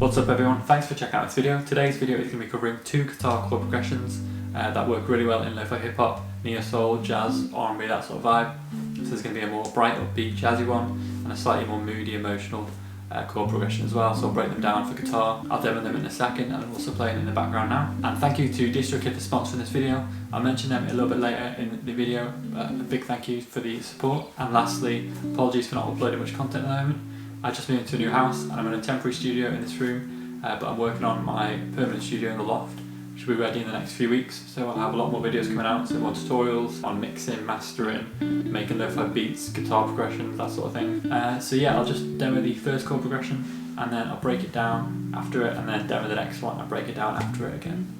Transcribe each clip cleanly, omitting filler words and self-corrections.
What's up everyone, thanks for checking out this video. Today's video is going to be covering two guitar chord progressions that work really well in lo-fi hip-hop, neo-soul, jazz, R&B, that sort of vibe. So there's going to be a more bright, upbeat, jazzy one and a slightly more moody, emotional chord progression as well, so I'll break them down for guitar. I'll demo them in a second and I'm also playing in the background now. And thank you to DistroKid for sponsoring this video. I'll mention them a little bit later in the video, a big thank you for the support. And lastly, apologies for not uploading much content at the moment. I just moved into a new house and I'm in a temporary studio in this room, but I'm working on my permanent studio in the loft, which will be ready in the next few weeks. So I'll have a lot more videos coming out, so more tutorials on mixing, mastering, making lo-fi beats, guitar progressions, that sort of thing. So yeah, I'll just demo the first chord progression and then I'll break it down after it, and then demo the next one and break it down after it again.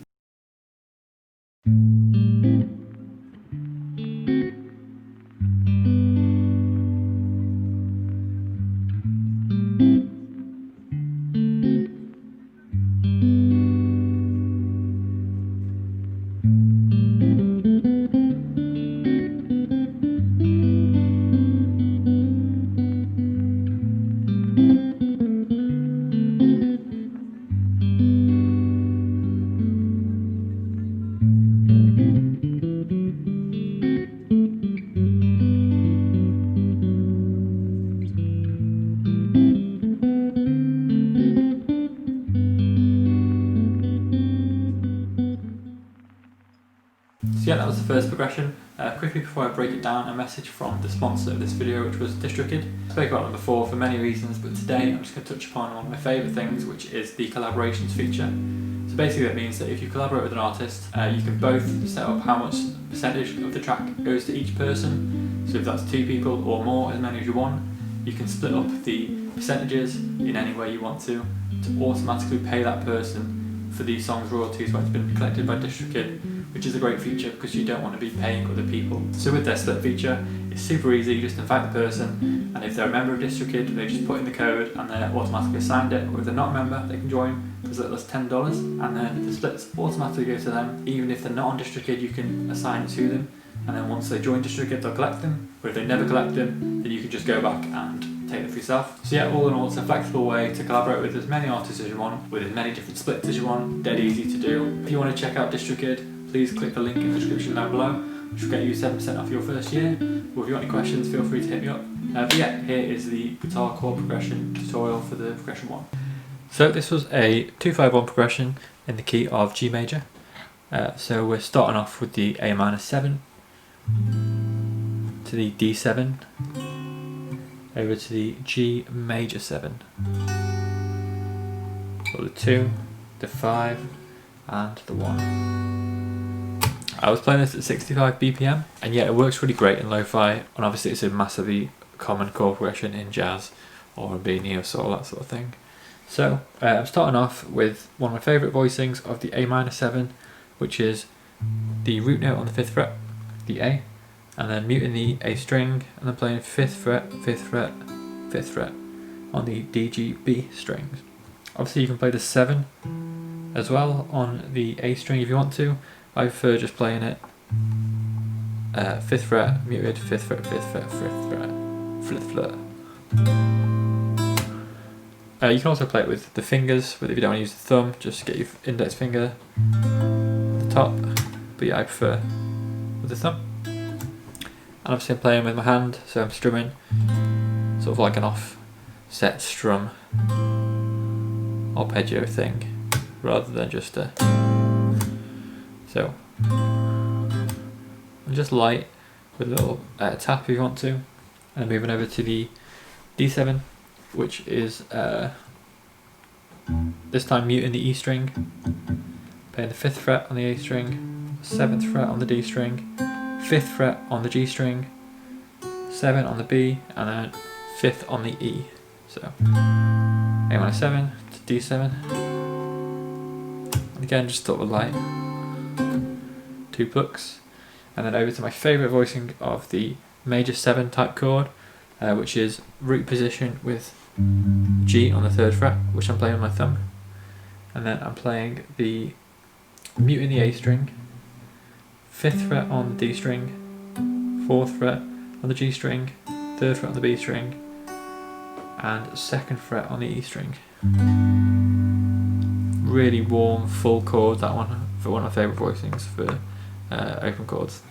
So yeah, that was the first progression. Quickly before I break it down, a message from the sponsor of this video, which was DistroKid. I spoke about them before for many reasons, but today I'm just going to touch upon one of my favourite things, which is the collaborations feature. So basically that means that if you collaborate with an artist, you can both set up how much percentage of the track goes to each person. So if that's 2 people or more, as many as you want, you can split up the percentages in any way you want to automatically pay that person for the song's royalties when it's been collected by DistroKid, which is a great feature because you don't want to be paying other people. So with their split feature, it's super easy. You just invite the person, and if they're a member of DistroKid, they just put in the code and they're automatically assigned it. Or if they're not a member, they can join for as little as $10, and then the splits automatically go to them. Even if they're not on DistroKid, you can assign it to them, and then once they join DistroKid, they'll collect them. Or if they never collect them, then you can just go back and take them for yourself. So yeah, all in all, it's a flexible way to collaborate with as many artists as you want, with as many different splits as you want. Dead easy to do. If you want to check out DistroKid, please click the link in the description down below, which will get you 7% off your first year. Or if you want any questions, feel free to hit me up. But yeah, here is the guitar chord progression tutorial for the progression 1. So this was a 2-5-1 progression in the key of G major. So we're starting off with the A minor 7 to the D7 over to the G major 7, or the 2, the 5 and the 1. I was playing this at 65 BPM, and yeah, it works really great in lo-fi, and obviously it's a massively common chord progression in jazz, R&B, neo-soul, that sort of thing. So I'm starting off with one of my favourite voicings of the A minor 7, which is the root note on the 5th fret, the A, and then muting the A string, and then playing 5th fret, 5th fret, 5th fret on the D, G, B strings. Obviously you can play the 7 as well on the A string if you want to. I prefer just playing it 5th fret, muted, 5th fret, 5th fret, 5th fret, 5th fret. You can also play it with the fingers, but if you don't want to use the thumb, just get your index finger at the top. But yeah, I prefer with the thumb. And obviously I'm playing with my hand, so I'm strumming sort of like an offset strum arpeggio thing, rather than just a... So I'm just light with a little tap if you want to, and moving over to the D7, which is this time muting the E string, playing the 5th fret on the A string, 7th fret on the D string, 5th fret on the G string, 7 on the B, and then 5th on the E. So A minor 7 to D7, and again just sort of light 2 plucks, and then over to my favourite voicing of the major 7 type chord, which is root position with G on the 3rd fret, which I'm playing with my thumb, and then I'm playing the muting the A string, 5th fret on the D string, 4th fret on the G string, 3rd fret on the B string, and 2nd fret on the E string. And really warm, full chord. That one for one of my favourite voicings for open chords.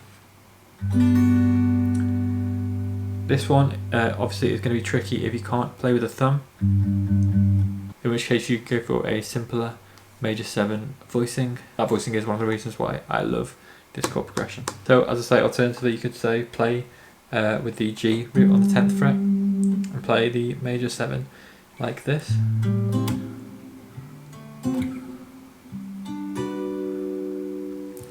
This one obviously is going to be tricky if you can't play with a thumb, in which case you go for a simpler major 7 voicing. That voicing is one of the reasons why I love this chord progression. So as I say, alternatively you could say play with the G root on the 10th fret and play the major 7 like this.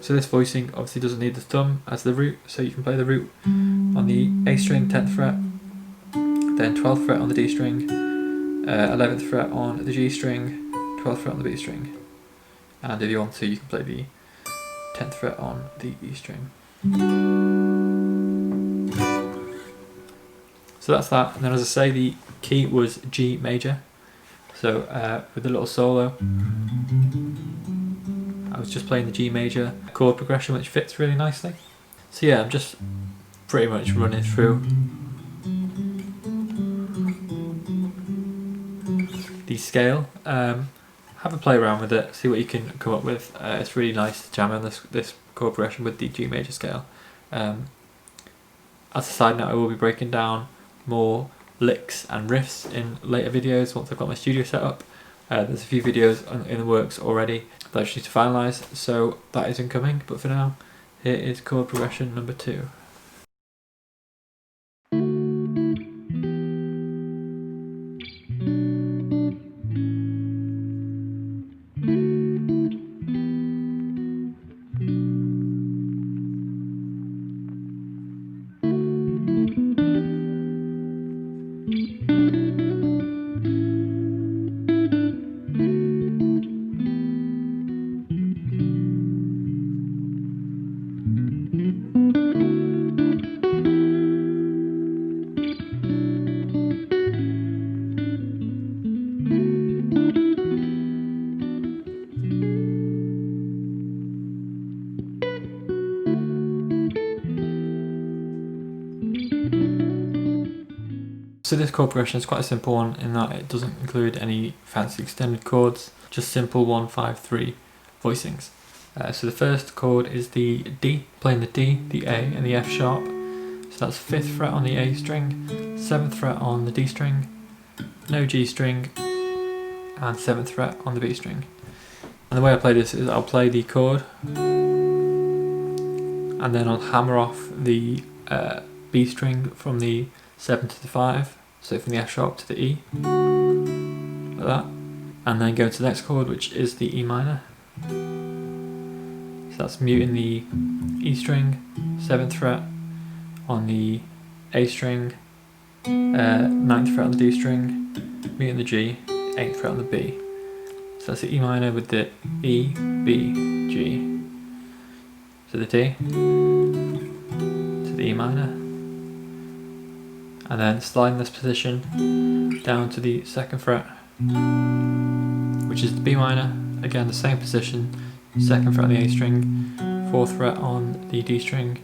So this voicing obviously doesn't need the thumb as the root, so you can play the root on the A string 10th fret, then 12th fret on the D string, 11th fret on the G string, 12th fret on the B string, and if you want to you can play the 10th fret on the E string. So that's that, and then as I say, the key was G major. So with the little solo, I was just playing the G major chord progression, which fits really nicely. So yeah, I'm just pretty much running through the scale. Have a play around with it, see what you can come up with. It's really nice to jam on this chord progression with the G major scale. As a side note, I will be breaking down more licks and riffs in later videos once I've got my studio set up. There's a few videos in the works already that I just need to finalise, so that is incoming, but for now, here is chord progression number 2. So this chord progression is quite a simple one in that it doesn't include any fancy extended chords, just simple 1, 5, 3 voicings. So the first chord is the D, playing the D, the A and the F sharp. So that's 5th fret on the A string, 7th fret on the D string, no G string, and 7th fret on the B string. And the way I play this is I'll play the chord and then I'll hammer off the B string from the 7 to the 5, so from the F sharp to the E, like that, and then go to the next chord, which is the E minor. So that's muting the E string, 7th fret on the A string, 9th fret on the D string, muting the G, 8th fret on the B. So that's the E minor with the E, B, G. So the D to the E minor. And then sliding this position down to the 2nd fret, which is the B minor. Again, the same position, 2nd fret on the A string, 4th fret on the D string,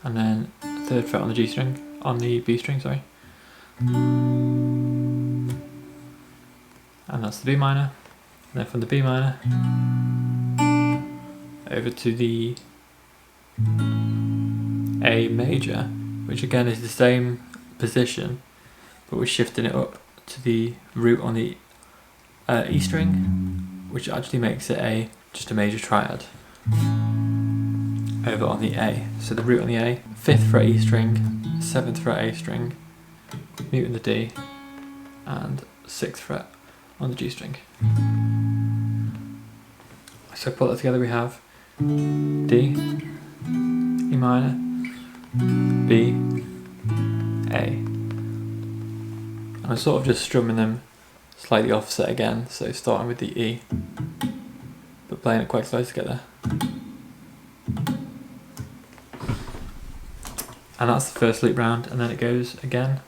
and then 3rd fret on the G string, on the B string, sorry. And that's the B minor. And then from the B minor over to the A major, which again is the same position, but we're shifting it up to the root on the E string, which actually makes it just a major triad over on the A. So the root on the A, 5th fret E string, 7th fret A string, muting the D, and 6th fret on the G string. So put that together, we have D, E minor, B, A. And I'm sort of just strumming them slightly offset again, so starting with the E, but playing it quite close together. And that's the first loop round, and then it goes again.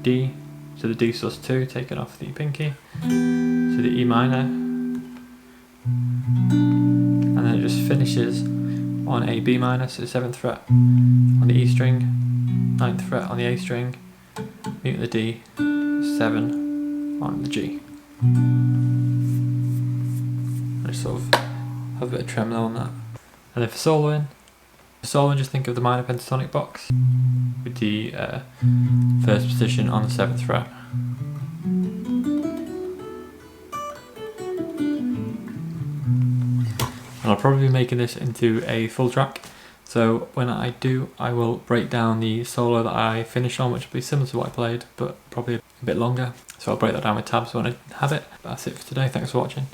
D, so the D sus2 taken off the pinky, so the E minor, and then it just finishes on a B minor, so 7th fret on the E string, 9th fret on the A string, mute the D, 7 on the G. just sort of have a bit of tremolo on that. And then for soloing, just think of the minor pentatonic box with the first position on the 7th fret. And I'll probably be making this into a full track, so when I do, I will break down the solo that I finish on, which will be similar to what I played, but probably a bit longer. So I'll break that down with tabs when I have it. But that's it for today, thanks for watching.